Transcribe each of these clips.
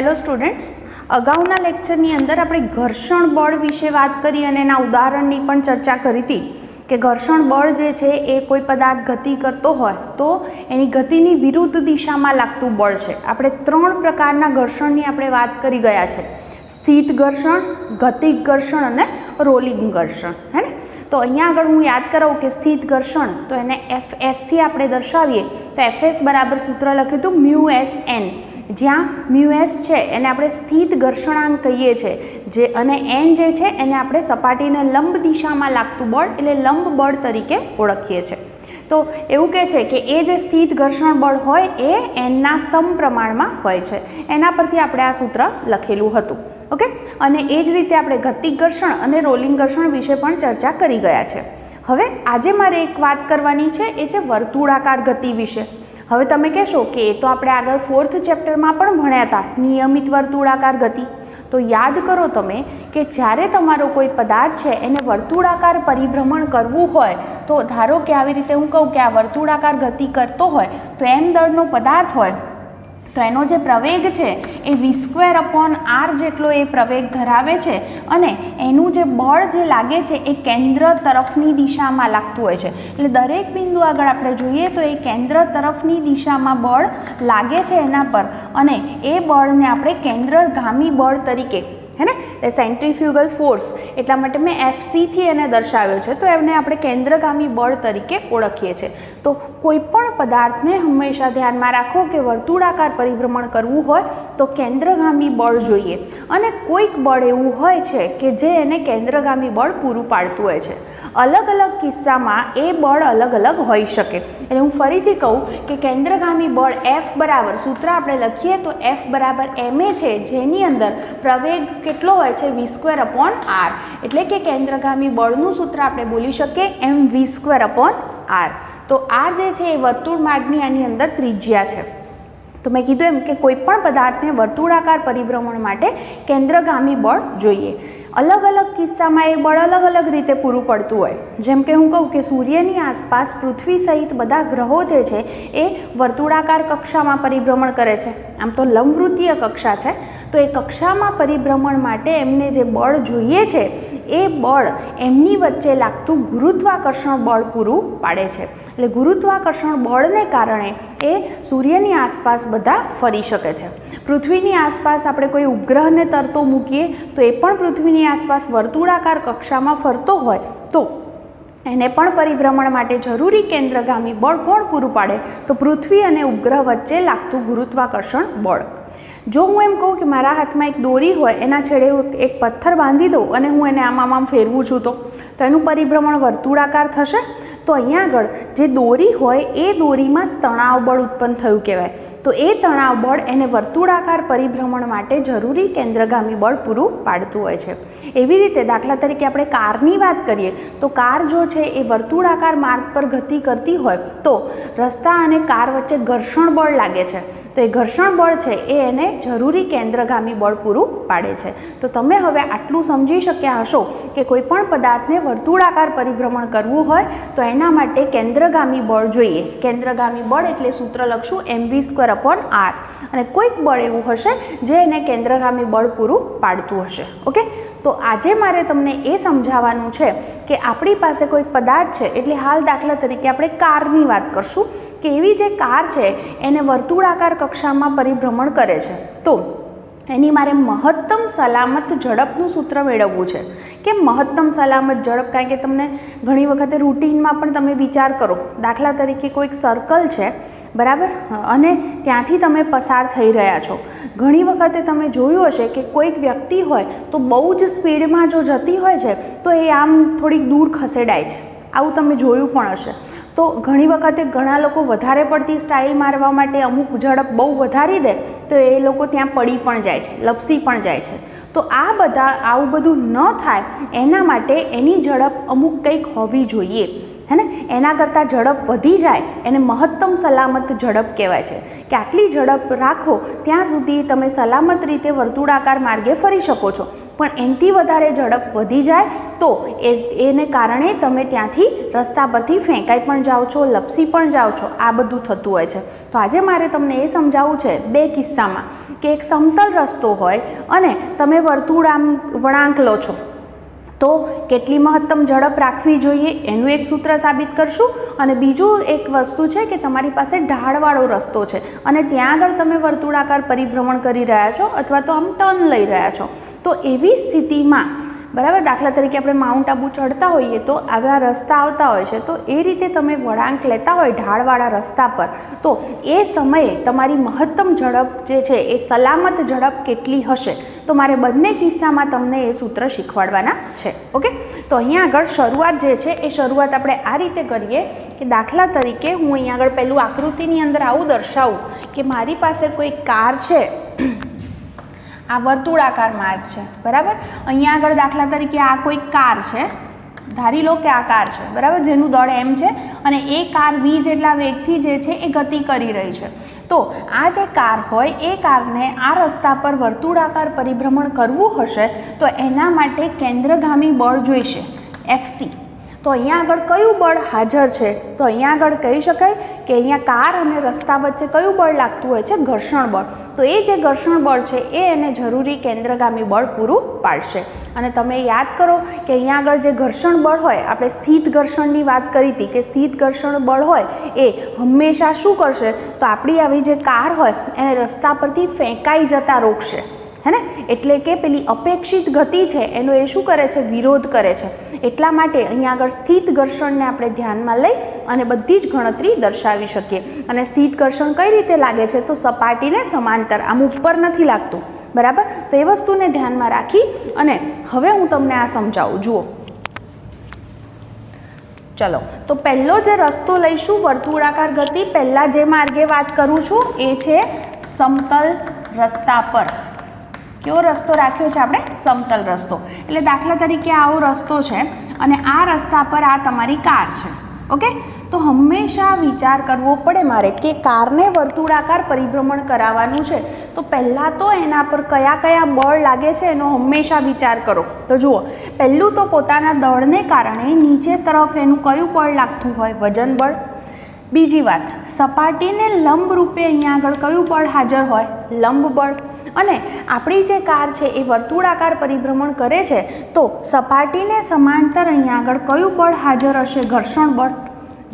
Hello students, અગાઉના લેક્ચરની અંદર આપણે ઘર્ષણ બળ વિશે વાત કરી અને એના ઉદાહરણની પણ ચર્ચા કરી હતી કે ઘર્ષણ બળ જે છે એ કોઈ પદાર્થ ગતિ કરતો હોય તો એની ગતિની વિરુદ્ધ દિશામાં લાગતું બળ છે. આપણે 3 પ્રકારના ઘર્ષણની આપણે વાત કરી ગયા છે: સ્થિત ઘર્ષણ, ગતિક ઘર્ષણ અને રોલિંગ ઘર્ષણ. હે ને? તો અહીંયા આગળ હું યાદ કરાવું કે સ્થિત ઘર્ષણ તો એને Fs થી આપણે દર્શાવીએ તો Fs બરાબર સૂત્ર લખ્યું હતું μSn, જ્યાં μs છે એને આપણે સ્થિત ઘર્ષણાંક કહીએ છીએ જે અને n જે છે એને આપણે સપાટીને લંબ દિશામાં લાગતું બળ એટલે લંબ બળ તરીકે ઓળખીએ છીએ. તો એવું કહે છે કે એ જે સ્થિત ઘર્ષણ બળ હોય એ એનના સમપ્રમાણમાં હોય છે. એના પરથી આપણે આ સૂત્ર લખેલું હતું. ઓકે, અને એ જ રીતે આપણે ગતિક ઘર્ષણ અને રોલિંગ ઘર્ષણ વિશે પણ ચર્ચા કરી ગયા છે. હવે આજે મારે એક વાત કરવાની છે, એ છે વર્તુળાકાર ગતિ વિશે. હવે તમે કહેશો કે એ તો આપણે આગળ 4th ચેપ્ટરમાં પણ ભણ્યા હતા, નિયમિત વર્તુળાકાર ગતિ. તો યાદ કરો તમે કે જ્યારે તમારો કોઈ પદાર્થ છે એને વર્તુળાકાર પરિભ્રમણ કરવું હોય તો ધારો કે આવી રીતે હું કહું કે આ વર્તુળાકાર ગતિ કરતો હોય તો m દળનો પદાર્થ હોય તો એનો જે પ્રવેગ છે એ v²/r જેટલો એ પ્રવેગ ધરાવે છે અને એનું જે બળ જે લાગે છે એ કેન્દ્ર તરફની દિશામાં લાગતું હોય છે. એટલે દરેક બિંદુ આગળ આપણે જોઈએ તો એ કેન્દ્ર તરફની દિશામાં બળ લાગે છે એના પર, અને એ બળને આપણે કેન્દ્રગામી બળ તરીકે, હે ને, એટલે સેન્ટ્રીફ્યુગલ ફોર્સ, એટલા માટે મેં Fc થી એને દર્શાવ્યો છે. તો એને આપણે કેન્દ્રગામી બળ તરીકે ઓળખીએ છીએ. તો કોઈ પણ પદાર્થને હંમેશા ધ્યાનમાં રાખો કે વર્તુળાકાર પરિભ્રમણ કરવું હોય તો કેન્દ્રગામી બળ જોઈએ, અને કોઈક બળ એવું હોય છે કે જે એને કેન્દ્રગામી બળ પૂરું પાડતું હોય છે. અલગ અલગ કિસ્સામાં એ બળ અલગ અલગ હોઈ શકે. એટલે હું ફરીથી કહું કે કેન્દ્રગામી બળ F બરાબર સૂત્ર આપણે લખીએ તો F બરાબર ma છે, જેની અંદર પ્રવેગ કેટલો હોય છે v²/r, એટલે કે કેન્દ્રગામી બળનું સૂત્ર આપણે બોલી શકીએ mv²/r. તો આ જે છે એ વર્તુળ માર્ગની આની અંદર ત્રિજ્યા છે. તો મેં કીધું એમ કે કોઈ પણ પદાર્થને વર્તુળાકાર પરિભ્રમણ માટે કેન્દ્રગામી બળ જોઈએ. અલગ અલગ કિસ્સામાં એ બળ અલગ અલગ રીતે પૂરું પડતું હોય. જેમ કે હું કહું કે સૂર્યની આસપાસ પૃથ્વી સહિત બધા ગ્રહો જે છે એ વર્તુળાકાર કક્ષામાં પરિભ્રમણ કરે છે. આમ તો લંબવૃત્તીય કક્ષા છે, તો એ કક્ષામાં પરિભ્રમણ માટે એમને જે બળ જોઈએ છે એ બળ એમની વચ્ચે લાગતું ગુરુત્વાકર્ષણ બળ પૂરું પાડે છે. એટલે ગુરુત્વાકર્ષણ બળને કારણે એ સૂર્યની આસપાસ બધા ફરી શકે છે. પૃથ્વીની આસપાસ આપણે કોઈ ઉપગ્રહને તરતો મૂકીએ તો એ પણ પૃથ્વીની આસપાસ વર્તુળાકાર કક્ષામાં ફરતો હોય તો એને પણ પરિભ્રમણ માટે જરૂરી કેન્દ્રગામી બળ કોણ પૂરું પાડે? તો પૃથ્વી અને ઉપગ્રહ વચ્ચે લાગતું ગુરુત્વાકર્ષણ બળ. જો હું એમ કહું કે મારા હાથમાં એક દોરી હોય, એના છેડે એક પથ્થર બાંધી દઉં અને હું એને આમ ફેરવું છું તો એનું પરિભ્રમણ વર્તુળાકાર થશે. તો અહીંયા આગળ જે દોરી હોય એ દોરીમાં તણાવ બળ ઉત્પન્ન થયું કહેવાય. તો એ તણાવ બળ એને વર્તુળાકાર પરિભ્રમણ માટે જરૂરી કેન્દ્રગામી બળ પૂરું પાડતું હોય છે. એવી રીતે દાખલા તરીકે આપણે કારની વાત કરીએ તો કાર જો છે એ વર્તુળાકાર માર્ગ પર ગતિ કરતી હોય તો રસ્તા અને કાર વચ્ચે ઘર્ષણ બળ લાગે છે. તો એ ઘર્ષણ બળ છે એ એને જરૂરી કેન્દ્રગામી બળ પૂરું પાડે છે. તો તમે હવે આટલું સમજી શક્યા હશો કે કોઈ પણ પદાર્થને વર્તુળાકાર પરિભ્રમણ કરવું હોય તો એના માટે કેન્દ્રગામી બળ જોઈએ. કેન્દ્રગામી બળ એટલે સૂત્ર લખશું mv²/r, અને કોઈક બળ એવું હશે જે એને કેન્દ્રગામી બળ પૂરું પાડતું હશે. ઓકે, તો આજે મારે તમને એ સમજાવવાનું છે કે આપણી પાસે કોઈક પદાર્થ છે, એટલે હાલ દાખલા તરીકે આપણે કારની વાત કરશું કે એવી જે કાર છે એને વર્તુળાકાર કક્ષામાં પરિભ્રમણ કરે છે. તો એની મારે મહત્તમ સલામત ઝડપનું સૂત્ર મેળવવું છે. કેમ મહત્તમ સલામત ઝડપ? કારણ કે તમને ઘણી વખતે રૂટીનમાં પણ તમે વિચાર કરો, દાખલા તરીકે કોઈક સર્કલ છે, બરાબર, અને ત્યાંથી તમે પસાર થઈ રહ્યા છો. ઘણી વખતે તમે જોયું હશે કે કોઈક વ્યક્તિ હોય તો બહુ જ સ્પીડમાં જો જતી હોય છે તો એ આમ થોડીક દૂર ખસેડાય છે. આવું તમે જોયું પણ હશે. તો ઘણી વખતે ઘણા લોકો વધારે પડતી સ્ટાઇલ મારવા માટે અમુક ઝડપ બહુ વધારી દે તો એ લોકો ત્યાં પડી પણ જાય છે, લપસી પણ જાય છે. તો આવું બધું ન થાય એના માટે એની ઝડપ અમુક કંઈક હોવી જોઈએ. है ने एना करતાં झड़प वधी जाए એને મહત્તમ સલામત ઝડપ કહેવાય છે કે આટલી ઝડપ રાખો ત્યાં સુધી તમે સલામત રીતે વર્તુળાકાર માર્ગે ફરી શકો છો, પણ એનાથી વધારે ઝડપ વધી જાય તો એને કારણે તમે ત્યાંથી રસ્તા પરથી ફેંકાઈ પણ જાઓ છો, લપસી પણ જાઓ છો, આ બધું થતું હોય છે. તો આજે મારે તમને એ સમજાવવું છે બે કિસ્સામાં કે એક સમતલ રસ્તો હોય અને તમે વર્તુળ આમ વળાંક લો છો તો કેટલી મહત્તમ ઝડપ રાખવી જોઈએ એનું એક સૂત્ર સાબિત કરશું, અને બીજું એક વસ્તુ છે કે તમારી પાસે ઢાળવાળો રસ્તો છે અને ત્યાં આગળ તમે વર્તુળાકાર પરિભ્રમણ કરી રહ્યા છો અથવા તો આમ ટર્ન લઈ રહ્યા છો, તો એવી સ્થિતિમાં બરાબર, દાખલા તરીકે આપણે માઉન્ટ આબુ ચડતા હોઈએ તો આવા રસ્તા આવતા હોય છે, તો એ રીતે તમે વળાંક લેતા હોય ઢાળવાળા રસ્તા પર, તો એ સમયે તમારી મહત્તમ ઝડપ જે છે એ સલામત ઝડપ કેટલી હશે, તો મારે બંને કિસ્સામાં તમને એ સૂત્ર શીખવાડવાના છે. ઓકે, તો અહીંયા આગળ શરૂઆત જે છે એ શરૂઆત આપણે આ રીતે કરીએ કે દાખલા તરીકે હું અહીંયા આગળ પહેલું આકૃતિની અંદર આવું દર્શાવું કે મારી પાસે કોઈ કાર છે, આ વર્તુળાકાર માર્ગ છે બરાબર, અહીંયા આગળ દાખલા તરીકે આ કોઈ કાર છે, ધારી લો કે આ કાર છે બરાબર, જેનું દળ m છે અને એ કાર v જેટલા વેગથી જે છે એ ગતિ કરી રહી છે. તો આ જે કાર હોય એ કારને આ રસ્તા પર વર્તુળાકાર પરિભ્રમણ કરવું હશે તો એના માટે કેન્દ્રગામી બળ જોઈશે Fc. તો અહીંયા આગળ કયું બળ હાજર છે, તો અહીંયા આગળ કહી શકાય કે અહીંયા કાર અને રસ્તા વચ્ચે કયું બળ લાગતું હોય છે, ઘર્ષણ બળ. તો એ જે ઘર્ષણ બળ છે એ એને જરૂરી કેન્દ્રગામી બળ પૂરું પાડશે. અને તમે યાદ કરો કે અહીંયા આગળ જે ઘર્ષણ બળ હોય, આપણે સ્થિત ઘર્ષણની વાત કરી હતી કે સ્થિત ઘર્ષણ બળ હોય એ હંમેશા શું કરશે, તો આપણી આવી જે કાર હોય એને રસ્તા પરથી ફેંકાઈ જતા રોકશે, હે ને, એટલે કે પેલી અપેક્ષિત ગતિ છે એનો એ શું કરે છે, વિરોધ કરે છે. એટલા માટે અહીંયા આગળ સ્થિત ઘર્ષણને આપણે ધ્યાનમાં લઈ અને બધી જ ગણતરી દર્શાવી શકીએ. અને સ્થિત ઘર્ષણ કઈ રીતે લાગે છે, તો સપાટીને સમાંતર, આમ ઉપર નથી લાગતું બરાબર. તો એ વસ્તુને ધ્યાનમાં રાખી અને હવે હું તમને આ સમજાવું. જુઓ, ચલો, તો પહેલો જે રસ્તો લઈશું વર્તુળાકાર ગતિ, પહેલાં જે માર્ગે વાત કરું છું એ છે સમતલ રસ્તા પર. કેવો રસ્તો રાખ્યો છે આપણે, સમતલ રસ્તો. એટલે દાખલા તરીકે આવો રસ્તો છે અને આ રસ્તા પર આ તમારી કાર છે. ઓકે, તો હંમેશા વિચાર કરવો પડે મારે કે કારને વર્તુળાકાર પરિભ્રમણ કરાવવાનું છે તો પહેલાં તો એના પર કયા કયા બળ લાગે છે એનો હંમેશા વિચાર કરો. તો જુઓ, પહેલું તો પોતાના દળને કારણે નીચે તરફ એનું કયું બળ લાગતું હોય, વજન બળ. બીજી વાત, સપાટીને લંબ રૂપે અહીંયા આગળ કયું બળ હાજર હોય, લંબ બળ. અને આપણી જે કાર છે એ વર્તુળાકાર પરિભ્રમણ કરે છે તો સપાટીને સમાંતર અહીંયા આગળ કયું બળ હાજર હશે, ઘર્ષણ બળ,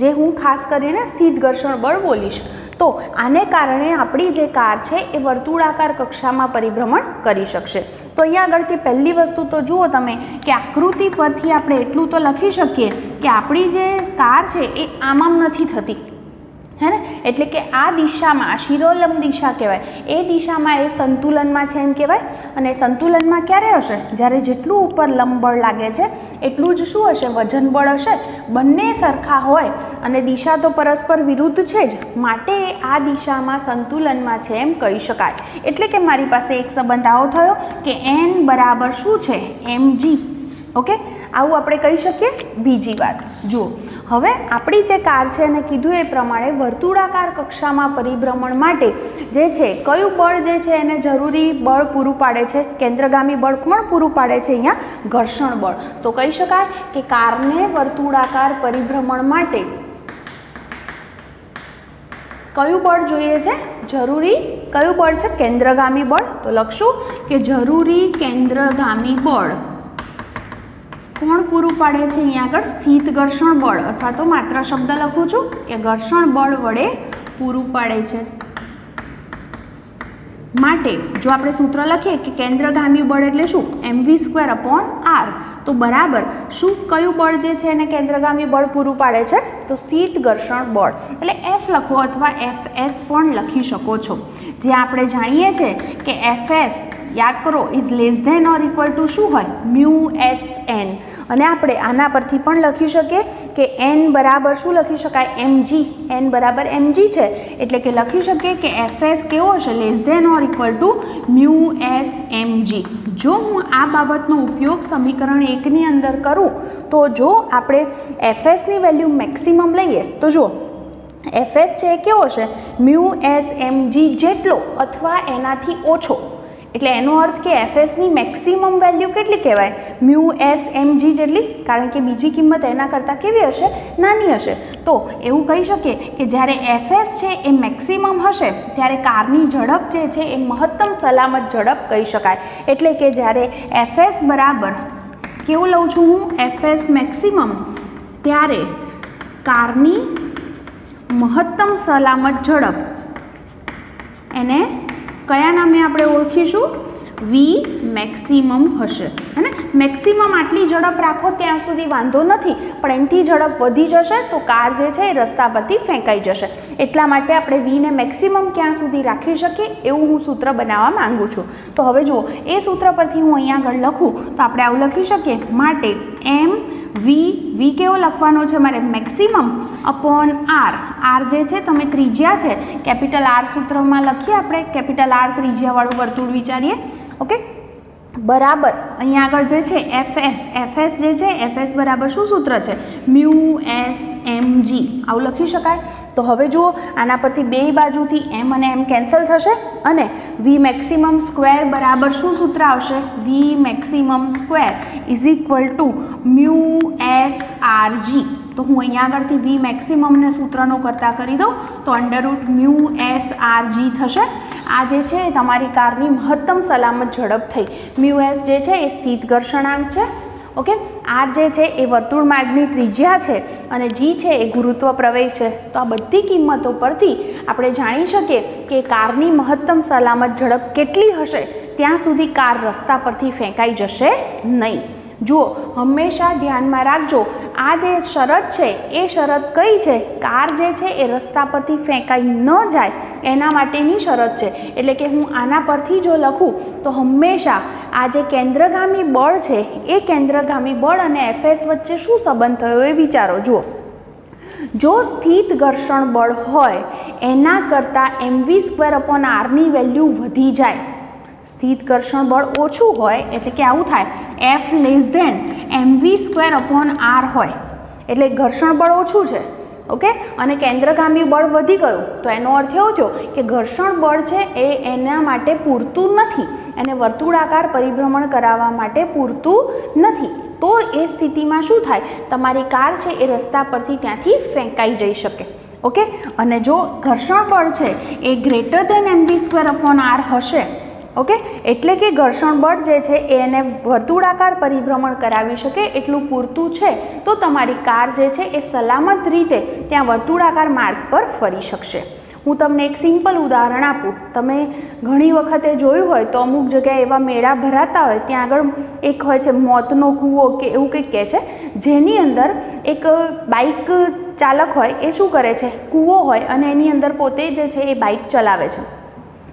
જે હું ખાસ કરીને સ્થિત ઘર્ષણ બળ બોલીશ. તો આને કારણે આપણી જે કાર છે એ વર્તુળાકાર કક્ષામાં પરિભ્રમણ કરી શકશે. તો અહીંયા આગળથી પહેલી વસ્તુ તો જુઓ તમે કે આકૃતિ પરથી આપણે એટલું તો લખી શકીએ કે આપણી જે કાર છે એ આમ નથી થતી, હે ને, એટલે કે આ દિશામાં, આ શિરોલંબ દિશા કહેવાય, એ દિશામાં એ સંતુલનમાં છે એમ કહેવાય. અને સંતુલનમાં ક્યારે હશે, જ્યારે જેટલું ઉપર લંબ બળ લાગે છે એટલું જ શું હશે, વજન બળ હશે. બંને સરખા હોય અને દિશા તો પરસ્પર વિરુદ્ધ છે જ, માટે આ દિશામાં સંતુલનમાં છે એમ કહી શકાય. એટલે કે મારી પાસે એક સંબંધ આવો થયો કે n બરાબર શું છે, mg. ઓકે, આવું આપણે કહી શકીએ. બીજી વાત જુઓ, હવે આપણી જે કાર છે એને કીધું એ પ્રમાણે વર્તુળાકાર કક્ષામાં પરિભ્રમણ માટે જે છે કયું બળ જે છે એને જરૂરી બળ પૂરું પાડે છે, કેન્દ્રગામી બળ કોણ પૂરું પાડે છે, અહીંયા ઘર્ષણ બળ. તો કહી શકાય કે કારને વર્તુળાકાર પરિભ્રમણ માટે કયું બળ જોઈએ છે, જરૂરી કયું બળ છે, કેન્દ્રગામી બળ. તો લખશું કે જરૂરી કેન્દ્રગામી બળ કોણ પૂરું પાડે છે, અહીંયા આગળ સ્થિત ઘર્ષણ બળ, અથવા તો માત્ર શબ્દ લખું છું કે ઘર્ષણ બળ વડે પૂરું પાડે છે. માટે જો આપણે સૂત્ર લખીએ કે કેન્દ્રગામી બળ એટલે શું, mv²/r. તો બરાબર શું, કયું બળ જે છે એને કેન્દ્રગામી બળ પૂરું પાડે છે, તો સ્થિત ઘર્ષણ બળ. એટલે F લખો અથવા Fs પણ લખી શકો છો. જે આપણે જાણીએ છીએ કે Fs યાદ કરો is less than or equal to શું હોય, μSn. અને આપણે આના પરથી પણ લખી શકીએ કે n બરાબર શું લખી શકાય, mg. n બરાબર mg છે એટલે કે લખી શકીએ કે Fs કેવો હશે, less than or equal to μSmg. જો હું આ બાબતનો ઉપયોગ સમીકરણ 1ની અંદર કરું તો જો આપણે એફએસની વેલ્યુ મેક્સિમમ લઈએ તો જો એફએસ છે એ કેવો છે મ્યુ એસ એમ જી જેટલો અથવા એનાથી ઓછો, એટલે એનો અર્થ કે એફએસની મેક્સિમમ વેલ્યુ કેટલી કહેવાય મ્યુ એસ એમ જી જેટલી, કારણ કે બીજી કિંમત એના કરતાં કેવી હશે નાની હશે. તો એવું કહી શકીએ કે જ્યારે એફએસ છે એ મેક્સિમમ હશે ત્યારે કારની ઝડપ જે છે એ મહત્તમ સલામત ઝડપ કહી શકાય. એટલે કે જ્યારે એફએસ બરાબર કેવું લઉં છું હું એફએસ મેક્સિમમ, ત્યારે કારની મહત્તમ સલામત ઝડપ એને કયા નામે આપણે ઓળખીશું વી મેક્સિમમ હશે. હે ને મેક્સિમમ આટલી ઝડપ રાખો ત્યાં સુધી વાંધો નથી, પણ એનાથી ઝડપ વધી જશે તો કાર જે છે એ રસ્તા પરથી ફેંકાઈ જશે. એટલા માટે આપણે વીને મેક્સિમમ ક્યાં સુધી રાખી શકીએ એવું હું સૂત્ર બનાવવા માંગુ છું. તો હવે જુઓ એ સૂત્ર પરથી હું અહીંયા આગળ લખું તો આપણે આવું લખી શકીએ, માટે એમ વી કેવો લખવાનો છે મારે મેક્સિમમ અપોન આર. આર જે છે તમે ત્રિજ્યા છે કેપિટલ આર સૂત્રમાં લખીએ, આપણે કેપિટલ આર ત્રિજ્યાવાળું વર્તુળ વિચારીએ. ઓકે, બરાબર અહીંયા આગળ જે છે એફએસ જે છે એફએસ બરાબર શું સૂત્ર છે મ્યુ એસ એમ જી, આવું લખી શકાય. તો હવે જુઓ આના પરથી બે બાજુથી એમ અને એમ કેન્સલ થશે અને વી મેક્સિમમ સ્ક્વેર બરાબર શું સૂત્ર આવશે V maximum square is equal to mu S R G. તો હું અહીંયા આગળથી વી મેક્સિમમને સૂત્રનો કરતા કરી દઉં તો underroot mu S R G થશે. આ જે છે તમારી કારની મહત્તમ સલામત ઝડપ થઈ. મ્યુ એસ જે છે એ સ્થિત ઘર્ષણાંક છે. ઓકે, આર જે છે એ વર્તુળ માર્ગની ત્રિજ્યા છે અને જી છે એ ગુરુત્વ પ્રવેગ છે. તો આ બધી કિંમતો પરથી આપણે જાણી શકીએ કે કારની મહત્તમ સલામત ઝડપ કેટલી હશે ત્યાં સુધી કાર રસ્તા પરથી ફેંકાઈ જશે નહીં. જુઓ હંમેશા ધ્યાનમાં રાખજો આ જે શરત છે એ શરત કઈ છે કાર જે છે એ રસ્તા પરથી ફેંકાઈ ન જાય એના માટેની શરત છે. એટલે કે હું આના પરથી જો લખું તો હંમેશા આ જે કેન્દ્રગામી બળ છે એ કેન્દ્રગામી બળ અને એફએસ વચ્ચે શું સંબંધ થયો એ વિચારો. જુઓ જો સ્થિત ઘર્ષણ બળ હોય એના કરતાં એમવી સ્ક્વેર અપોન આરની વેલ્યુ વધી જાય, સ્થિત ઘર્ષણ બળ ઓછું હોય એટલે કે આવું થાય F less than MV square upon R હોય એટલે ઘર્ષણ બળ ઓછું છે. ઓકે, અને કેન્દ્રગામી બળ વધી ગયું તો એનો અર્થ એવો થયો કે ઘર્ષણ બળ છે એ એના માટે પૂરતું નથી, એને વર્તુળાકાર પરિભ્રમણ કરાવવા માટે પૂરતું નથી. તો એ સ્થિતિમાં શું થાય તમારી કાર છે એ રસ્તા પરથી ત્યાંથી ફેંકાઈ જઈ શકે. ઓકે, અને જો ઘર્ષણ બળ છે એ greater than MV square upon R હશે, ઓકે, એટલે કે ઘર્ષણ બળ જે છે એને વર્તુળાકાર પરિભ્રમણ કરાવી શકે એટલું પૂરતું છે તો તમારી કાર જે છે એ સલામત રીતે ત્યાં વર્તુળાકાર માર્ગ પર ફરી શકશે. હું તમને એક સિમ્પલ ઉદાહરણ આપું. તમે ઘણી વખતે જોયું હોય તો અમુક જગ્યાએ એવા મેળા ભરાતા હોય ત્યાં આગળ એક હોય છે મોતનો કૂવો કે એવું કંઈક કહે છે, જેની અંદર એક બાઇક ચાલક હોય એ શું કરે છે કૂવો હોય અને એની અંદર પોતે જે છે એ બાઇક ચલાવે છે.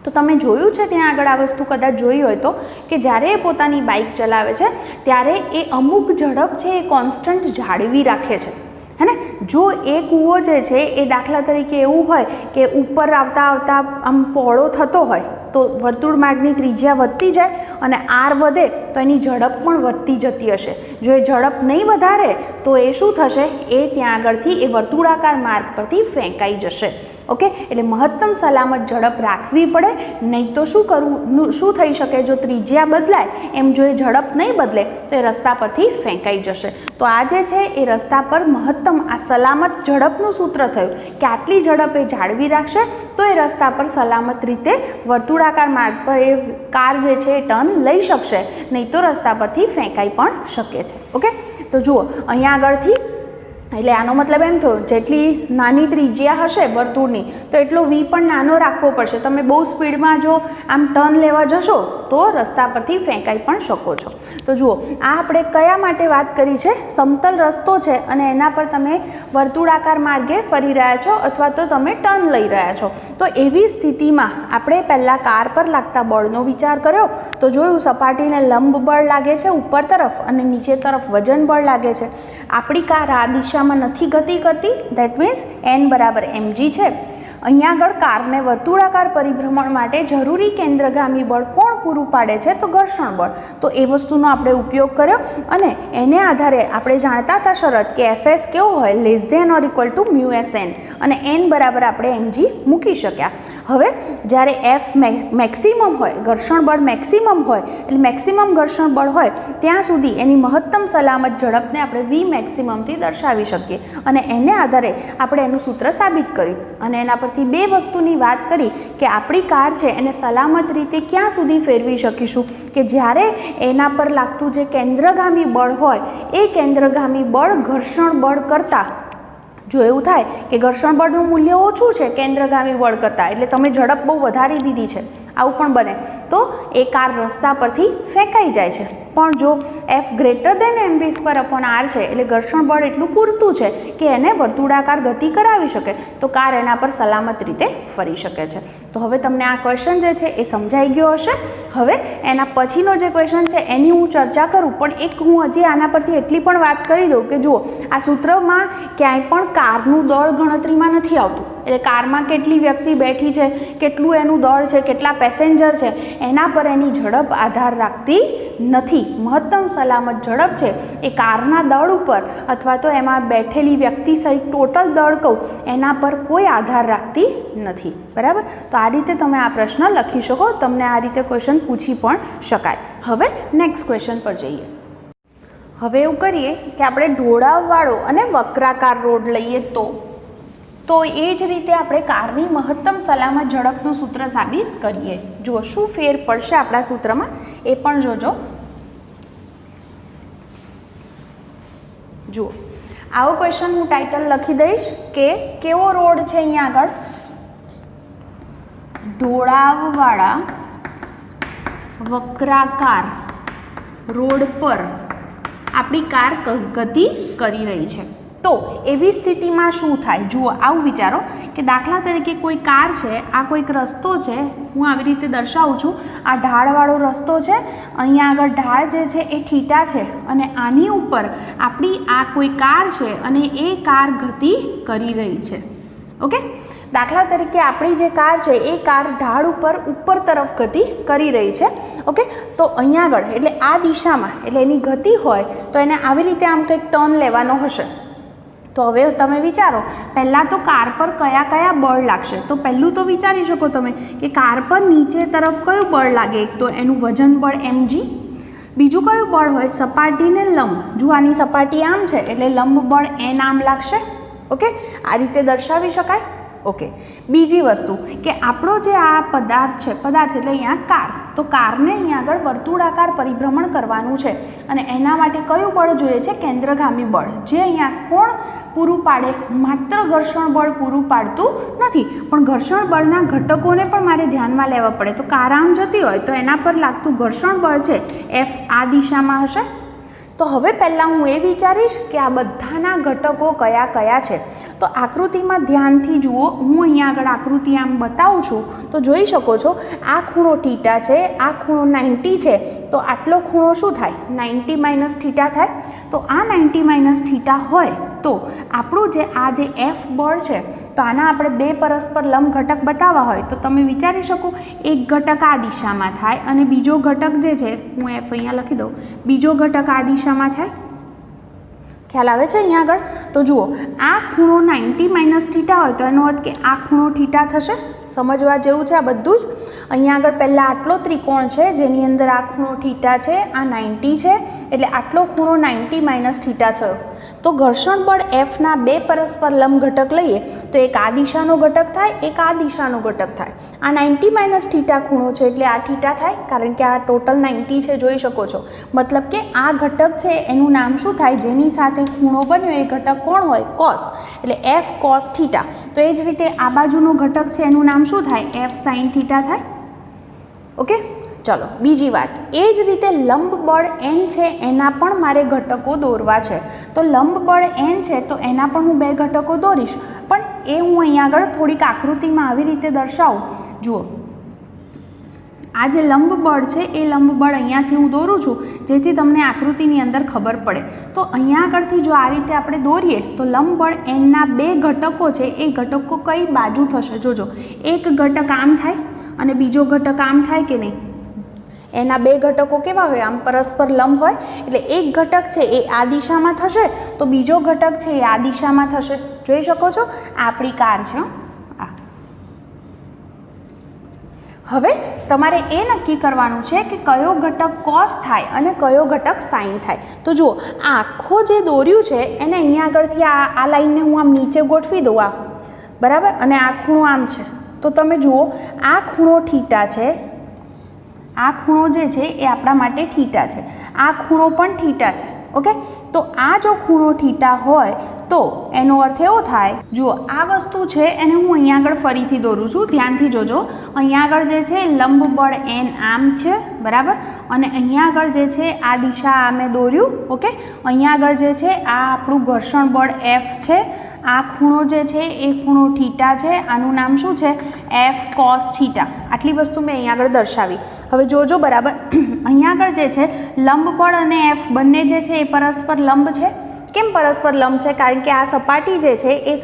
તો તમે જોયું છે ત્યાં આગળ આ વસ્તુ કદાચ જોઈ હોય તો કે જ્યારે એ પોતાની બાઇક ચલાવે છે ત્યારે એ અમુક ઝડપ છે એ કોન્સ્ટન્ટ જાળવી રાખે છે. હે ને, જો એ કૂવો જે છે એ દાખલા તરીકે એવું હોય કે ઉપર આવતા આવતા આમ પહોળો થતો હોય તો વર્તુળ માર્ગની ત્રિજ્યા વધતી જાય અને આર વધે તો એની ઝડપ પણ વધતી જતી હશે. જો એ ઝડપ નહીં વધારે તો એ શું થશે એ ત્યાં આગળથી એ વર્તુળાકાર માર્ગ પરથી ફેંકાઈ જશે. ઓકે, એટલે મહત્તમ સલામત ઝડપ રાખવી પડે, નહીં તો શું થઈ શકે જો ત્રિજ્યા બદલાય એમ જો એ ઝડપ નહીં બદલે તો એ રસ્તા પરથી ફેંકાઈ જશે. તો આ જે છે એ રસ્તા પર મહત્તમ આ સલામત ઝડપનું સૂત્ર થયું કે આટલી ઝડપ એ જાળવી રાખશે તો એ રસ્તા પર સલામત રીતે વર્તુળાકાર માર્ગ પર એ કાર જે છે એ ટર્ન લઈ શકશે, નહીં તો રસ્તા પરથી ફેંકાઈ પણ શકે છે. ઓકે, તો જુઓ અહીંયા આગળથી એટલે આનો મતલબ એમ થયો જેટલી નાની ત્રિજ્યા હશે વર્તુળની તો એટલો વી પણ નાનો રાખવો પડશે. તમે બહુ સ્પીડમાં જો આમ ટર્ન લેવા જશો તો રસ્તા પરથી ફેંકાઈ પણ શકો છો. તો જુઓ આ આપણે કયા માટે વાત કરી છે, સમતલ રસ્તો છે અને એના પર તમે વર્તુળાકાર માર્ગે ફરી રહ્યા છો અથવા તો તમે ટર્ન લઈ રહ્યા છો. તો એવી સ્થિતિમાં આપણે પહેલાં કાર પર લાગતા બળનો વિચાર કર્યો તો જોયું સપાટીને લંબ બળ લાગે છે ઉપર તરફ અને નીચે તરફ વજન બળ લાગે છે. આપણી કાર આ દિશામાં નથી ગતિ કરતી, ધેટ મીન્સ એન બરાબર mg છે અહીંયા આગળ કારને વર્તુળાકાર પરિભ્રમણ માટે જરૂરી કેન્દ્રગામી બળ કોણ પૂરું પાડે છે? તો ઘર્ષણ બળ. તો એ વસ્તુનો આપણે ઉપયોગ કર્યો અને એને આધારે આપણે જાણતા હતા શરત કે એફએસ કેવો હોય, less than or equal to μSn, અને n બરાબર આપણે mg મૂકી શક્યા. હવે જ્યારે એફ મેક્સિમમ હોય, ઘર્ષણ બળ મેક્સિમમ હોય, એટલે મેક્સિમમ ઘર્ષણ બળ હોય ત્યાં સુધી એની મહત્તમ સલામત ઝડપને આપણે વી મેક્સિમમથી દર્શાવી શકીએ, અને એને આધારે આપણે એનું સૂત્ર સાબિત કર્યું. અને એના પરથી બે વસ્તુની વાત કરી કે આપણી કાર છે એને સલામત રીતે ક્યાં સુધી ફેરવી શકીશું કે જ્યારે એના પર લાગતું જે કેન્દ્રગામી બળ હોય એ કેન્દ્રગામી બળ ઘર્ષણ બળ કરતાં, જો એવું થાય કે ઘર્ષણ બળનું મૂલ્ય ઓછું છે કેન્દ્રગામી બળ કરતાં, એટલે તમે ઝડપ બહુ વધારી દીધી છે, આવું પણ બને, તો એ કાર રસ્તા પરથી ફેંકાઈ જાય છે. પણ જો એફ ગ્રેટર દેન mv²/r છે એટલે ઘર્ષણ બળ એટલું પૂરતું છે કે એને વર્તુળાકાર ગતિ કરાવી શકે, તો કાર એના પર સલામત રીતે ફરી શકે છે. તો હવે તમને આ ક્વેશ્ચન જે છે એ સમજાઈ ગયો હશે. હવે એના પછીનો જે ક્વેશ્ચન છે એની હું ચર્ચા કરું, પણ એક હું હજી આના પરથી એટલી પણ વાત કરી દઉં કે જુઓ, આ સૂત્રમાં ક્યાંય પણ કારનું દળ ગણતરીમાં નથી આવતું. એટલે કારમાં કેટલી વ્યક્તિ બેઠી છે, કેટલું એનું દળ છે, કેટલા પેસેન્જર છે, એના પર એની ઝડપ આધાર રાખતી નથી. મહત્તમ સલામત ઝડપ છે એ કારના દળ ઉપર અથવા તો એમાં બેઠેલી વ્યક્તિ સહિત ટોટલ દળ કહું એના પર કોઈ આધાર રાખતી નથી. બરાબર? તો આ રીતે તમે આ પ્રશ્ન લખી શકો, તમને આ રીતે ક્વેશ્ચન પૂછી પણ શકાય. હવે નેક્સ્ટ ક્વેશ્ચન પર જઈએ. હવે એવું કરીએ કે આપણે ઢોળાવવાળો અને વક્રાકાર રોડ લઈએ તો એ જ રીતે આપણે કારની મહત્તમ સલામત ઝડપનું સૂત્ર સાબિત કરીએ. જુઓ શું ફેર પડશે આપણા સૂત્રમાં એ પણ જોજો. જુઓ, આવો ક્વેશ્ચન હું ટાઇટલ લખી દઈશ કે કેવો રોડ છે અહીંયા આગળ? ઢોળાવવાળા વક્રાકાર રોડ પર આપણી કાર ગતિ કરી રહી છે. તો એવી સ્થિતિમાં શું થાય? જુઓ, આવું વિચારો કે દાખલા તરીકે કોઈ કાર છે, આ કોઈક રસ્તો છે, હું આવી રીતે દર્શાવું છું, આ ઢાળવાળો રસ્તો છે, અહીંયા આગળ ઢાળ જે છે એ થીટા છે, અને આની ઉપર આપણી આ કોઈ કાર છે અને એ કાર ગતિ કરી રહી છે. ઓકે, દાખલા તરીકે આપણી જે કાર છે એ કાર ઢાળ ઉપર તરફ ગતિ કરી રહી છે. ઓકે, તો અહીંયા આગળ એટલે આ દિશામાં એટલે એની ગતિ હોય તો એને આવી રીતે આમ કંઈક ટર્ન લેવાનો હશે. તો હવે તમે વિચારો, પહેલાં તો કાર પર કયા કયા બળ લાગશે? તો પહેલું તો વિચારી શકો તમે કે કાર પર નીચે તરફ કયું બળ લાગે? એક તો એનું વજન બળ mg. બીજું કયું બળ હોય? સપાટીને લંબ. જો આની સપાટી આમ છે એટલે લંબ બળ n આમ લાગશે. ઓકે, આ રીતે દર્શાવી શકાય. ઓકે, બીજી વસ્તુ કે આપણો જે આ પદાર્થ છે, પદાર્થ એટલે અહીંયા કાર, તો કારને અહીંયા આગળ વર્તુળાકાર પરિભ્રમણ કરવાનું છે અને એના માટે કયું બળ જોઈએ છે? કેન્દ્રગામી બળ, જે અહીંયા કોણ પૂરું પાડે? માત્ર ઘર્ષણ બળ પૂરું પાડતું નથી, પણ ઘર્ષણ બળના ઘટકોને પણ મારે ધ્યાનમાં લેવા પડે. તો કાર આમ જતી હોય તો એના પર લાગતું ઘર્ષણ બળ છે F આ દિશામાં હશે. તો હવે પહેલાં હું એ વિચારીશ કે આ બધાના ઘટકો કયા કયા છે. તો આકૃતિમાં ધ્યાનથી જુઓ, હું અહીંયા આગળ આકૃતિ આમ બતાવું છું તો જોઈ શકો છો, આ ખૂણો થીટા છે, આ ખૂણો 90 છે, તો આટલો ખૂણો શું થાય? 90 - થીટા થાય. તો આ 90 - થીટા હોય તો આપણું જે F બળ છે, તો આના આપણે બે પરસ્પર લંબ ઘટક બતાવવા હોય તો તમે વિચારી શકો, એક ઘટક આ દિશામાં થાય અને બીજો ઘટક જે છે, હું F અહીંયા લખી દઉં, બીજો ઘટક આ દિશામાં થાય. ખ્યાલ આવે છે અહીંયા આગળ? તો જુઓ, આ ખૂણો 90 - થીટા હોય તો એનો અર્થ કે આ ખૂણો થીટા થશે. સમજવા જેવું છે આ બધું જ. અહીંયા આગળ પહેલાં આટલો ત્રિકોણ છે જેની અંદર આ ખૂણો થીટા છે, આ 90 છે, એટલે આટલો ખૂણો 90 - થીટા થયો. તો ઘર્ષણ બળ Fના બે પરસ્પર લંબ ઘટક લઈએ તો એક આ દિશાનો ઘટક થાય, એક આ દિશાનો ઘટક થાય. આ 90 - થીટા ખૂણો છે એટલે આ થીટા થાય, કારણ કે આ ટોટલ 90 છે, જોઈ શકો છો. મતલબ કે આ ઘટક છે એનું નામ શું થાય? જેની સાથે ખૂણો બન્યો એ ઘટક કોણ હોય? કોસ, એટલે F cos થીટા. તો એ જ રીતે આ બાજુનો ઘટક છે એનું નામ શું થાય? F sin થીટા થાય. ઓકે, ચલો બીજી વાત, એ જ રીતે લંબ બળ n છે એના પણ મારે ઘટકો દોરવા છે. તો લંબ બળ n છે તો એના પણ હું બે ઘટકો દોરીશ, પણ એ હું અહીંયા આગળ થોડીક આકૃતિમાં આવી રીતે દર્શાવું. જુઓ, આ જે લંબ બળ છે એ લંબ બળ અહીંયાથી હું દોરું છું જેથી તમને આકૃતિની અંદર ખબર પડે. તો અહીંયા આગળથી જો આ રીતે આપણે દોરીએ તો લંબ બળ એનના બે ઘટકો છે એ ઘટકો કઈ બાજુ થશે જોજો. એક ઘટક આમ થાય અને બીજો ઘટક આમ થાય કે નહીં. એના બે ઘટકો કેવા હોય? આમ પરસ્પર લંબ હોય. એટલે એક ઘટક છે એ આ દિશામાં થશે તો બીજો ઘટક છે એ આ દિશામાં થશે. જોઈ શકો છો આપણી કાર છે. હવે તમારે એ નક્કી કરવાનું છે કે કયો ઘટક કોસ થાય અને કયો ઘટક સાઇન થાય. તો જુઓ આ આખો જે દોર્યું છે એને અહીંયા આગળથી આ લાઈનને હું આમ નીચે ગોઠવી દઉં આ બરાબર, અને આ ખૂણો આમ છે. તો તમે જુઓ આ ખૂણો થીટા છે, આ ખૂણો જે છે એ આપણા માટે થીટા છે, આ ખૂણો પણ થીટા છે. ઓકે, તો આ જો ખૂણો થીટા હોય તો એનો અર્થ એવો થાય, જુઓ આ વસ્તુ છે એને હું અહીંયા આગળ ફરીથી દોરું છું, ધ્યાનથી જોજો. અહીંયા આગળ જે છે લંબ બળ એન આમ છે બરાબર, અને અહીંયા આગળ જે છે આ દિશા આ મેં દોર્યું. ઓકે, અહીંયા આગળ જે છે આ આપણું ઘર્ષણ બળ એફ છે. આ ખૂણો જે છે એ ખૂણો થીટા છે, આનું નામ શું છે? F cos theta. આટલી વસ્તુ મેં અહીંયા આગળ દર્શાવી. હવે જોજો બરાબર, અહીંયા આગળ જે છે લંબ બળ અને એફ બંને જે છે એ પરસ્પર લંબ છે. કેમ પરસ્પર લંબ છે? કારણ કે આ સપાટી જે છે એ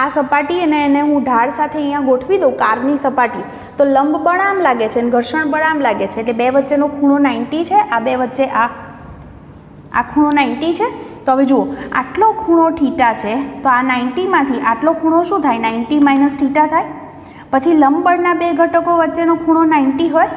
આ સપાટી અને એને હું ઢાળ સાથે અહીંયા ગોઠવી દઉં, કારની સપાટી, તો લંબ બળ આમ લાગે છે અને ઘર્ષણ બળ આમ લાગે છે. એટલે બે વચ્ચેનો ખૂણો 90 છે. આ બે વચ્ચે આ ખૂણો 90 છે. તો હવે જુઓ આટલો ખૂણો થીટા છે તો આ 90માંથી આટલો ખૂણો શું થાય? 90 માઇનસ થીટા થાય. પછી લંબ બળના બે ઘટકો વચ્ચેનો ખૂણો 90 હોય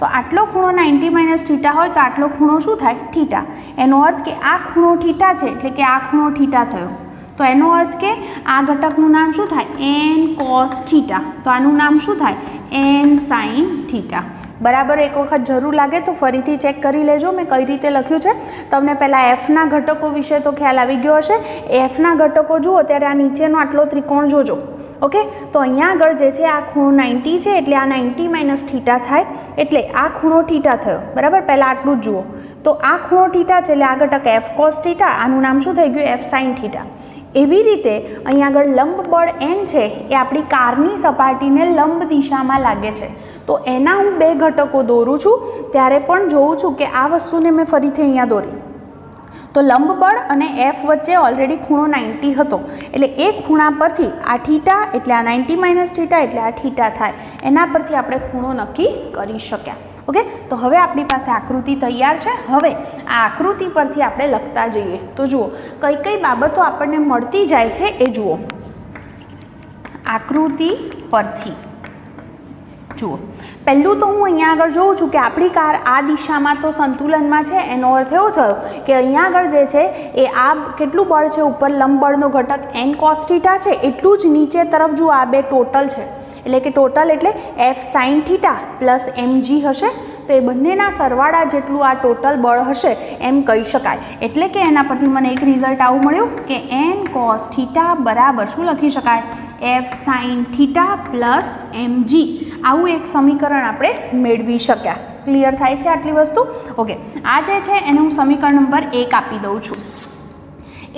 તો આટલો ખૂણો 90 માઇનસ થીટા હોય તો આટલો ખૂણો શું થાય? થીટા. એનો અર્થ કે આ ખૂણો થીટા છે એટલે કે આ ખૂણો થીટા થયો. તો એનો અર્થ કે આ ઘટકનું નામ શું થાય? N cos theta. તો આનું નામ શું થાય? N sine theta. બરાબર, એક વખત જરૂર લાગે તો ફરીથી ચેક કરી લેજો મેં કઈ રીતે લખ્યું છે. તમને પહેલાં એફના ઘટકો વિશે તો ખ્યાલ આવી ગયો હશે. એફના ઘટકો જુઓ ત્યારે આ નીચેનો આટલો ત્રિકોણ જોજો. ઓકે, તો અહીંયા આગળ જે છે આ ખૂણો 90 છે એટલે આ 90 માઇનસ થીટા થાય, એટલે આ ખૂણો થીટા થયો બરાબર. પહેલાં આટલું જ જુઓ. તો આ ખૂણો થીટા છે એટલે આ ઘટક એફ કોસ થીટા, આનું નામ શું થઈ ગયું? F sine theta. એવી રીતે અહીંયા આગળ લંબ બળ એન છે એ આપણી કારની સપાટીને લંબ દિશામાં લાગે છે. તો એના હું બે ઘટકો દોરું છું ત્યારે પણ જોઉં છું કે આ વસ્તુને મેં ફરીથી અહીંયા દોરી. તો લંબ બળ અને એફ વચ્ચે ઓલરેડી ખૂણો 90 હતો એટલે એ ખૂણા પરથી આ થીટા એટલે આ 90 માઇનસ થીટા એટલે આ થીટા થાય. એના પરથી આપણે ખૂણો નક્કી કરી શક્યા. ઓકે, તો હવે આપણી પાસે આકૃતિ તૈયાર છે. હવે આ આકૃતિ પરથી આપણે લખતા જઈએ. તો જુઓ કઈ કઈ બાબતો આપણને મળતી જાય છે એ જુઓ. આકૃતિ પરથી જુઓ, પહેલું તો હું અહીંયા આગળ જોઉં છું કે આપણી કાર આ દિશામાં તો સંતુલનમાં છે. એનો અર્થ એવો થયો કે અહીંયા આગળ જે છે એ આ કેટલું બળ છે ઉપર લંબ બળનો ઘટક એન કોસ થીટા છે એટલું જ નીચે તરફ જુઓ આ બે ટોટલ છે. એટલે કે ટોટલ એટલે F sine theta plus mg હશે. તો એ બંનેના સરવાળા જેટલું આ ટોટલ બળ હશે એમ કહી શકાય. એટલે કે એના પરથી મને એક રિઝલ્ટ આવું મળ્યું કે એન કોસ થીટા બરાબર શું લખી શકાય? F sine theta plus mg. આવું એક સમીકરણ આપણે મેળવી શક્યા. ક્લિયર થાય છે આટલી વસ્તુ? ઓકે, આ જે છે એને હું સમીકરણ નંબર 1 આપી દઉં છું.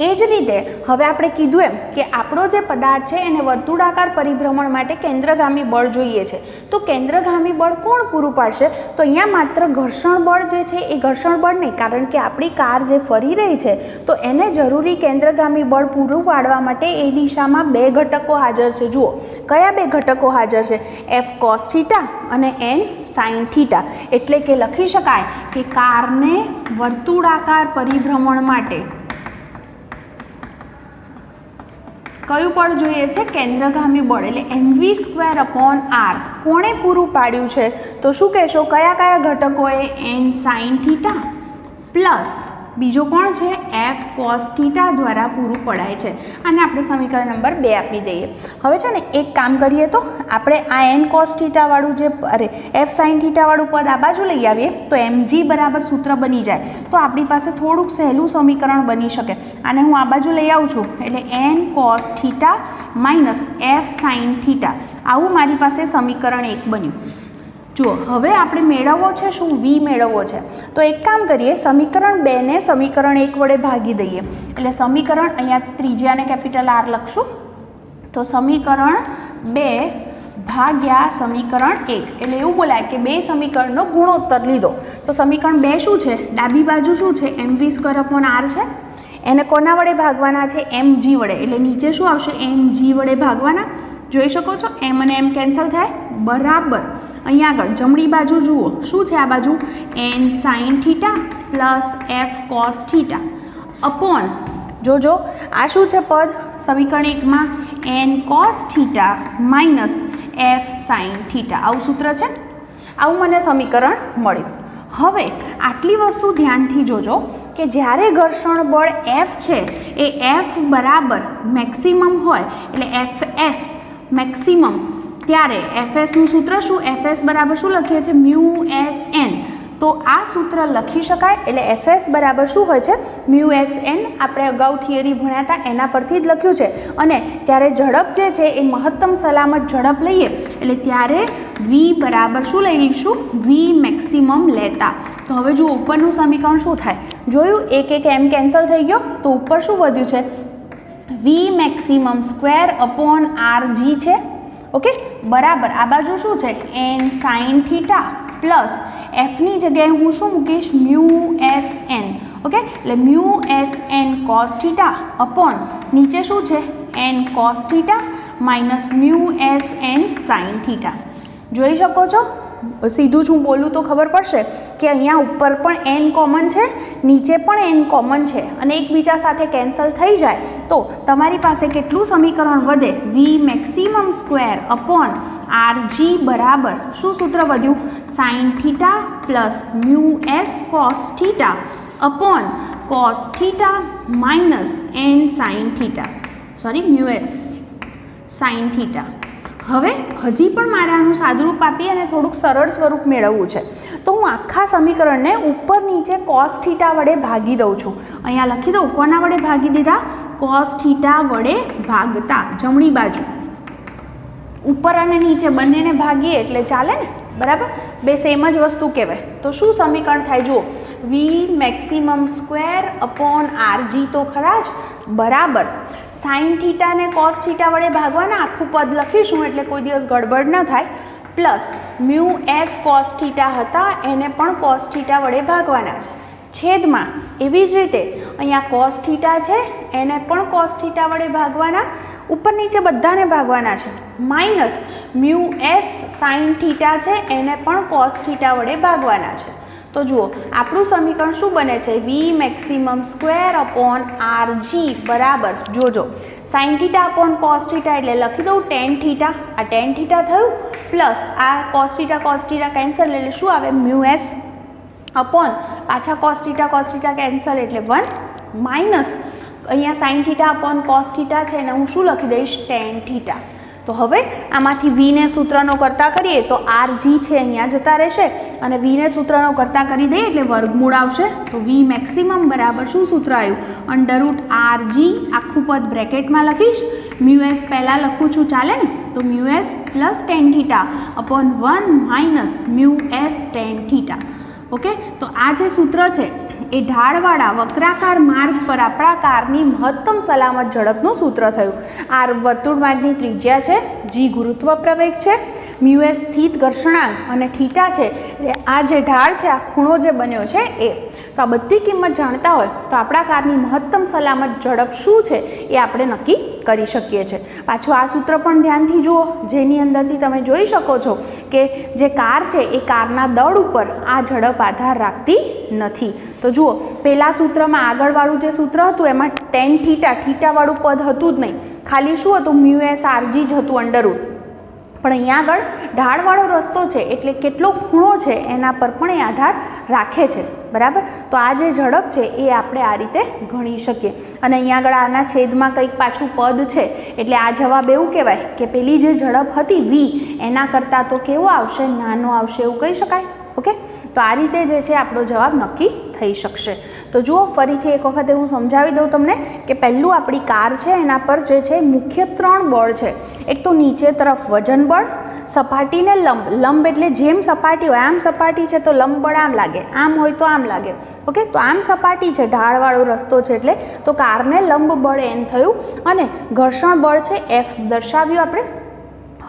એ જ રીતે હવે આપણે કીધું એમ કે આપણો જે પદાર્થ છે એને વર્તુળાકાર પરિભ્રમણ માટે કેન્દ્રગામી બળ જોઈએ છે. તો કેન્દ્રગામી બળ કોણ પૂરું પાડશે? તો અહીંયા માત્ર ઘર્ષણ બળ જે છે એ ઘર્ષણ બળ નહીં, કારણ કે આપણી કાર જે ફરી રહી છે તો એને જરૂરી કેન્દ્રગામી બળ પૂરું પાડવા માટે એ દિશામાં બે ઘટકો હાજર છે. જુઓ કયા બે ઘટકો હાજર છે? એફ કોસ થીટા અને એન સાઇન થીટા. એટલે કે લખી શકાય કે કારને વર્તુળાકાર પરિભ્રમણ માટે કયું બળ જોઈએ છે? કેન્દ્રગામી બળ. એટલે mv²/r કોણે પૂરું પાડ્યું છે? તો શું કહેશો? કયા કયા ઘટકોએ? એન સાઇન થીટા પ્લસ બીજો કોણ છે? એફ કોસ થીટા દ્વારા પૂરું પડાય છે. અને આપણે સમીકરણ નંબર 2 આપી દઈએ. હવે છે ને એક કામ કરીએ તો આપણે આ એન કોસ થીટાવાળું જે એફ સાઇન થીટાવાળું પદ આ બાજુ લઈ આવીએ તો mg બરાબર સૂત્ર બની જાય. તો આપણી પાસે થોડુંક સહેલું સમીકરણ બની શકે. આને હું આ બાજુ લઈ આવું છું એટલે N cos theta minus F sine theta, આવું મારી પાસે સમીકરણ 1 બન્યું. જુઓ હવે આપણે મેળવવો છે શું? v મેળવવો છે. તો એક કામ કરીએ, સમીકરણ 2 ને સમીકરણ 1 વડે ભાગી દઈએ. એટલે સમીકરણ અહીંયા ત્રિજ્યાને કેપિટલ R લખશું. તો સમીકરણ 2 ભાગ્યા સમીકરણ 1 એટલે એવું બોલાય કે બે સમીકરણનો ગુણોત્તર લીધો. તો સમીકરણ 2 શું છે? ડાબી બાજુ શું છે? mv²/r છે. એને કોના વડે ભાગવાના છે? mg વડે. એટલે નીચે શું આવશે? mg વડે ભાગવાના. જોઈ શકો છો m અને m કેન્સલ થાય, બરાબર. અહીંયા આગળ જમણી બાજુ જુઓ શું છે? આ બાજુ n sin θ plus f cos θ upon જોજો આ શું છે પદ સમીકરણ 1માં? n cos θ minus f sin θ. આવું સૂત્ર છે, આવું મને સમીકરણ મળ્યું. હવે આટલી વસ્તુ ધ્યાનથી જોજો કે જ્યારે ઘર્ષણ બળ F છે એ F બરાબર મેક્સિમમ હોય એટલે Fs મેક્સિમમ, ત્યારે Fsનું સૂત્ર શું? Fs બરાબર શું લખીએ છીએ? μSn. તો આ સૂત્ર લખી શકાય. એટલે Fs બરાબર શું હોય છે? μSn. આપણે અગાઉ થિયરી ભણ્યા હતા એના પરથી જ લખ્યું છે. અને ત્યારે ઝડપ જે છે એ મહત્તમ સલામત ઝડપ લઈએ એટલે ત્યારે v બરાબર શું લઈ લઈશું? v મેક્સિમમ લેતા. તો હવે જો ઉપરનું સમીકરણ શું થાય? જોયું એક m કેન્સલ થઈ ગયો, તો ઉપર શું વધ્યું છે? v મેક્સિમમ²/rg છે. ઓકે, બરાબર. આ બાજુ શું છે? n sin θ પ્લસ એફની જગ્યાએ હું શું મૂકીશ? μSn. ઓકે, એટલે μSn cos θ અપોન નીચે શું છે? n cos θ minus μSn sin θ. જોઈ શકો છો? સીધું જ હું બોલું તો ખબર પડશે કે અહીંયા ઉપર પણ n કોમન છે, નીચે પણ n કોમન છે અને એકબીજા સાથે કેન્સલ થઈ જાય તો તમારી પાસે કેટલું સમીકરણ વધે? v મેક્સિમમ²/rg બરાબર શું સૂત્ર વધ્યું? sin θ plus μs cos θ upon cos θ minus n sin θ, sorry μs sin θ. હવે હજી પણ મારે આનું સાદુરૂપ આપી અને થોડુંક સરળ સ્વરૂપ મેળવવું છે. તો હું આખા સમીકરણને ઉપર નીચે cos θ વડે ભાગી દઉં છું. અહીંયા લખી દઉં. કોના વડે ભાગી દીધા? cos θ વડે ભાગતા. જમણી બાજુ ઉપર અને નીચે બંનેને ભાગીએ એટલે ચાલે ને, બરાબર? બે સેમ જ વસ્તુ કહેવાય. તો શું સમીકરણ થાય? જુઓ, v મેક્સિમમ²/rg તો ખરા જ, બરાબર. sin θ ને cos θ વડે ભાગવાના, આખું પદ લખીશું એટલે કોઈ દિવસ ગડબડ ન થાય. પ્લસ μs cos θ હતા એને પણ cos θ વડે ભાગવાના છે. છેદમાં એવી જ રીતે અહીંયા cos θ છે એને પણ cos θ વડે ભાગવાના, ઉપર નીચે બધાને ભાગવાના છે. માઇનસ μs sin θ છે એને પણ cos θ વડે ભાગવાના છે. તો જુઓ આપણું સમીકરણ શું બને છે? v મેક્સિમમ²/rg બરાબર, જોજો sin θ અપોન cos θ એટલે લખી દઉં tan θ. આ tan θ થયું પ્લસ આ cos θ કેન્સલ એટલે શું આવે? μs અપોન પાછા cos θ કેન્સલ એટલે 1 માઇનસ અહીંયા sin θ અપોન cos θ છે અને હું શું લખી દઈશ? tan θ. તો હવે આમાંથી વીને સૂત્રનો કરતા કરીએ તો rg છે અહીંયા જતા રહેશે અને વીને સૂત્રનો કરતા કરી દઈએ એટલે વર્ગમૂળ આવશે. તો v મેક્સિમમ બરાબર શું સૂત્ર આવ્યું? √rg આખું પદ બ્રેકેટમાં લખીશ. μs પહેલાં લખું છું, ચાલે ને? તો μs plus tan θ upon 1 minus μs tan θ. Okay, તો આ જે સૂત્ર છે એ ઢાળવાળા વક્રાકાર માર્ગ પર આપણા કારની મહત્તમ સલામત ઝડપનું સૂત્ર થયું. r વર્તુળ માર્ગની ત્રિજ્યા છે, g ગુરુત્વ પ્રવેગ છે, μs સ્થિત ઘર્ષણાંક અને θ છે. એટલે આ જે ઢાળ છે, આ ખૂણો જે બન્યો છે એ. તો આ બધી કિંમત જાણતા હોય તો આપણા કારની મહત્તમ સલામત ઝડપ શું છે એ આપણે નક્કી કરી શકીએ છીએ. પાછું આ સૂત્ર પણ ધ્યાનથી જુઓ, જેની અંદરથી તમે જોઈ શકો છો કે જે કાર છે એ કારના દળ ઉપર આ ઝડપ આધાર રાખતી નથી. તો જુઓ, પહેલાં સૂત્રમાં આગળવાળું જે સૂત્ર હતું એમાં tan θ વાળું પદ હતું જ નહીં, ખાલી શું હતું? μs rg જ હતું √ પણ અહીંયા આગળ ઢાળવાળો રસ્તો છે એટલે કેટલો ખૂણો છે એના પર પણ એ આધાર રાખે છે, બરાબર? તો આ જે ઝડપ છે એ આપણે આ રીતે ગણી શકીએ. અને અહીંયા આગળ આના છેદમાં કંઈક પાછું પદ છે એટલે આ જવાબ એવું કહેવાય કે પેલી જે ઝડપ હતી v એના કરતાં તો કેવો આવશે? નાનો આવશે એવું કહી શકાય. ઓકે, તો આ રીતે જે છે આપણો જવાબ નક્કી થઈ શકશે. તો જુઓ, ફરીથી એક વખતે હું સમજાવી દઉં તમને કે પહેલું આપણી કાર છે એના પર જે છે મુખ્ય 3 બળ છે. એક તો નીચે તરફ વજન બળ, સપાટીને લંબ. લંબ એટલે જેમ સપાટી હોય આમ સપાટી છે તો લંબ બળ આમ લાગે, આમ હોય તો આમ લાગે. ઓકે, તો આમ સપાટી છે, ઢાળવાળો રસ્તો છે એટલે તો કારને લંબ બળ n થયું અને ઘર્ષણ બળ છે F દર્શાવ્યું આપણે.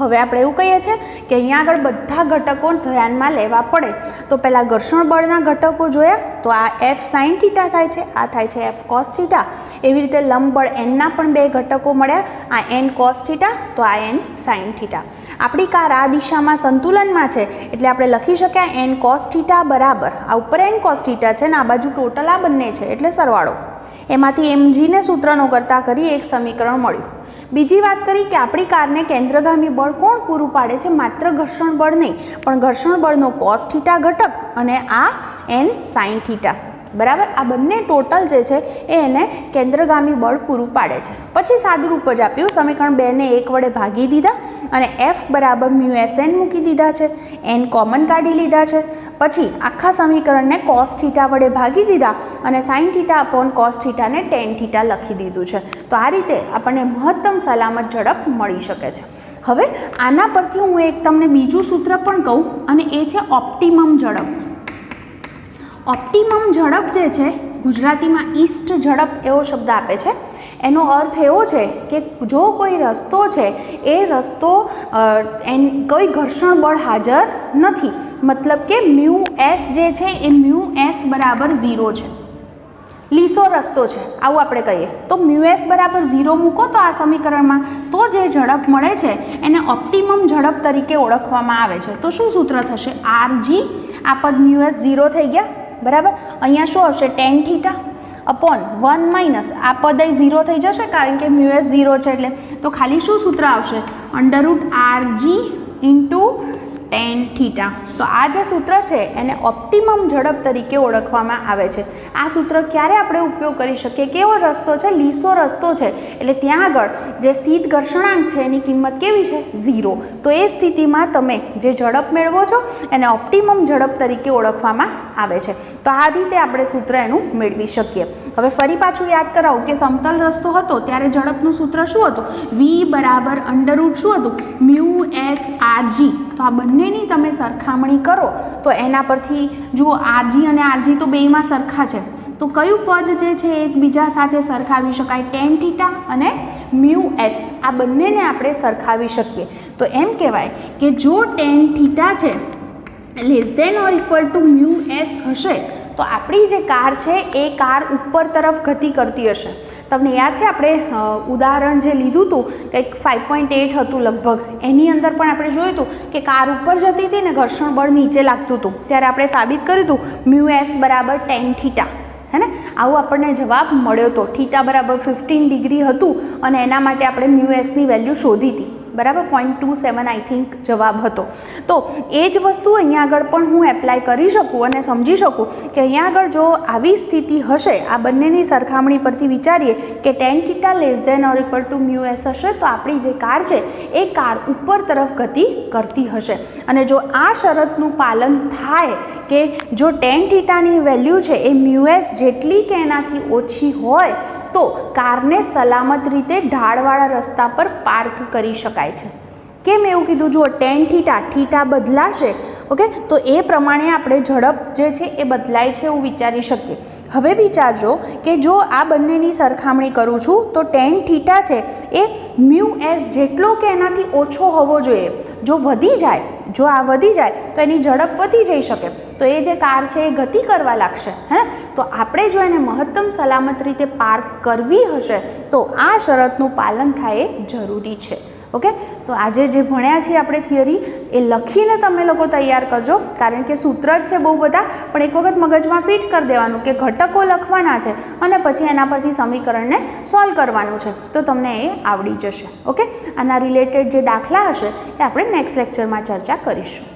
હવે આપણે એવું કહીએ છીએ કે અહીંયા આગળ બધા ઘટકો ધ્યાનમાં લેવા પડે. તો પહેલાં ઘર્ષણ બળના ઘટકો જોયા, તો આ એફ સાઇન થીટા થાય છે, આ થાય છે એફ કોસ થીટા. એવી રીતે લંબ બળ એનના પણ બે ઘટકો મળ્યા, આ એન કોસ થીટા, તો આ એન સાઇન થીટા. આપણી કાર આ દિશામાં સંતુલનમાં છે એટલે આપણે લખી શકીએ એન કોસ થીટા બરાબર, આ ઉપર એન કોસ થીટા છે ને આ બાજુ ટોટલ આ બંને છે એટલે સરવાળો. એમાંથી એમજીને સૂત્રનો કરતા કરી એક સમીકરણ મળ્યું. બીજી વાત કરી કે આપણી કારને કેન્દ્રગામી બળ કોણ પૂરું પાડે છે? માત્ર ઘર્ષણ બળ નહીં, પણ ઘર્ષણ બળનો કોસ થીટા ઘટક અને આ એન સાઇન થીટા, બરાબર. આ બંને ટોટલ જે છે એ એને કેન્દ્રગામી બળ પૂરું પાડે છે. પછી સાદુરૂપ જ આપ્યું, સમીકરણ 2 ને 1 વડે ભાગી દીધા અને એફ બરાબર મ્યુ એસ એન મૂકી દીધા છે, એન કોમન કાઢી લીધા છે. પછી આખા સમીકરણને કોસ થીટા વડે ભાગી દીધા અને સાઇન થીટા અપોન કોસ થીટાને ટેન થીટા લખી દીધું છે. તો આ રીતે આપણને મહત્તમ સલામત ઝડપ મળી શકે છે. હવે આના પરથી હું એક તમને બીજું સૂત્ર પણ કહું અને એ છે ઓપ્ટિમમ ઝડપ. ઓપ્ટિમમ ઝડપ જે છે ગુજરાતીમાં ઈષ્ટ ઝડપ એવો શબ્દ આપે છે. એનો અર્થ એવો છે કે જો કોઈ રસ્તો છે એ રસ્તો કોઈ ઘર્ષણ બળ હાજર નથી, મતલબ કે મ્યુ એસ જે છે એ મ્યુ એસ બરાબર 0 છે, લીસો રસ્તો છે આવું આપણે કહીએ. તો મ્યુ એસ બરાબર 0 મૂકો તો આ સમીકરણમાં, તો જે ઝડપ મળે છે એને ઓપ્ટિમમ ઝડપ તરીકે ઓળખવામાં આવે છે. તો શું સૂત્ર થશે? આરજી, આ પદ મ્યુ એસ 0 થઈ ગયા, બરાબર. અહીંયા શું આવશે? ટેન થીટા અપોન 1 માઇનસ આ પદ 0 થઈ જશે કારણ કે મ્યુ એસ 0 છે એટલે. તો ખાલી શું સૂત્ર આવશે? Under root R G into ten theta. તો આ જે સૂત્ર છે એને ઓપ્ટિમમ ઝડપ તરીકે ઓળખવામાં આવે છે. આ સૂત્ર ક્યારે આપણે ઉપયોગ કરી શકીએ? કેવો રસ્તો છે? લીસો રસ્તો છે એટલે ત્યાં આગળ જે સ્થિત ઘર્ષણાંક છે એની કિંમત કેવી છે? 0. તો એ સ્થિતિમાં તમે જે ઝડપ મેળવો છો એને ઓપ્ટિમમ ઝડપ તરીકે ઓળખવામાં આવે છે. તો આ રીતે આપણે સૂત્ર એનું મેળવી શકીએ. હવે ફરી પાછું યાદ કરાવું કે સમતલ રસ્તો હતો ત્યારે ઝડપનું સૂત્ર શું હતું? વી બરાબર અંડરરૂટ શું હતું? Mu S R G. તો આ બંનેની તમે સરખામણી કરો તો એના પરથી જુઓ આરજી અને આરજી તો બેયમાં સરખા છે, તો કયું પદ જે છે એકબીજા સાથે સરખાવી શકાય? ટેન થીટા અને મ્યુ એસ, આ બંનેને આપણે સરખાવી શકીએ. તો એમ કહેવાય કે જો ટેન થીટા છે less than or equal to mu S હશે તો આપણી જે કાર છે એ કાર ઉપર તરફ ગતિ કરતી હશે. તમને યાદ છે આપણે ઉદાહરણ જે લીધું હતું કંઈક 5.8 હતું લગભગ, એની અંદર પણ આપણે જોયું હતું કે કાર ઉપર જતી હતી ને ઘર્ષણ બળ નીચે લાગતું હતું. ત્યારે આપણે સાબિત કર્યું હતું મ્યુ એસ બરાબર ટેન થીટા, હે ને? આવું આપણને જવાબ મળ્યો હતો. થીટા બરાબર 15 ડિગ્રી હતું અને એના માટે આપણે મ્યુ એસની વેલ્યુ શોધી હતી, બરાબર. 0.27 આઈ થિંક જવાબ હતો. તો એ જ વસ્તુ અહીંયા આગળ પણ હું એપ્લાય કરી શકું અને સમજી શકું કે અહીંયા આગળ જો આવી સ્થિતિ હશે, આ બંનેની સરખામણી પરથી વિચારીએ કે tan theta less than or equal to mu S હશે તો આપણી જે કાર છે એ કાર ઉપર તરફ ગતિ કરતી હશે. અને જો આ શરતનું પાલન થાય કે જો ટેન થીટાની વેલ્યુ છે એ મ્યુ એસ જેટલી કે એનાથી ઓછી હોય તો કારને સલામત રીતે ઢાળવાળા રસ્તા પર પાર્ક કરી શકાય છે. કેમ એવું કીધું? જુઓ ટેન થીટા, થીટા બદલાશે, ઓકે, તો એ પ્રમાણે આપણે ઝડપ જે છે એ બદલાય છે એવું વિચારી શકીએ. હવે વિચારજો કે જો આ બંનેની સરખામણી કરું છું તો ટેન થીટા છે એ મ્યુ એસ જેટલો કે એનાથી ઓછો હોવો જોઈએ. જો વધી જાય, જો આ વધી જાય તો એની ઝડપ વધી જઈ શકે, તો એ જે કાર છે એ ગતિ કરવા લાગશે, હે. તો આપણે જો એને મહત્તમ સલામત રીતે પાર્ક કરવી હશે તો આ શરતનું પાલન થાય એ જરૂરી છે. ઓકે, તો આજે જે ભણ્યા છીએ આપણે થિયરી એ લખીને તમે લોકો તૈયાર કરજો, કારણ કે સૂત્ર જ છે બહુ બધા, પણ એક વખત મગજમાં ફિટ કરી દેવાનું કે ઘટકો લખવાના છે અને પછી એના પરથી સમીકરણને સોલ્વ કરવાનું છે, તો તમને એ આવડી જશે. ઓકે, આના રિલેટેડ જે દાખલા હશે એ આપણે નેક્સ્ટ લેક્ચરમાં ચર્ચા કરીશું.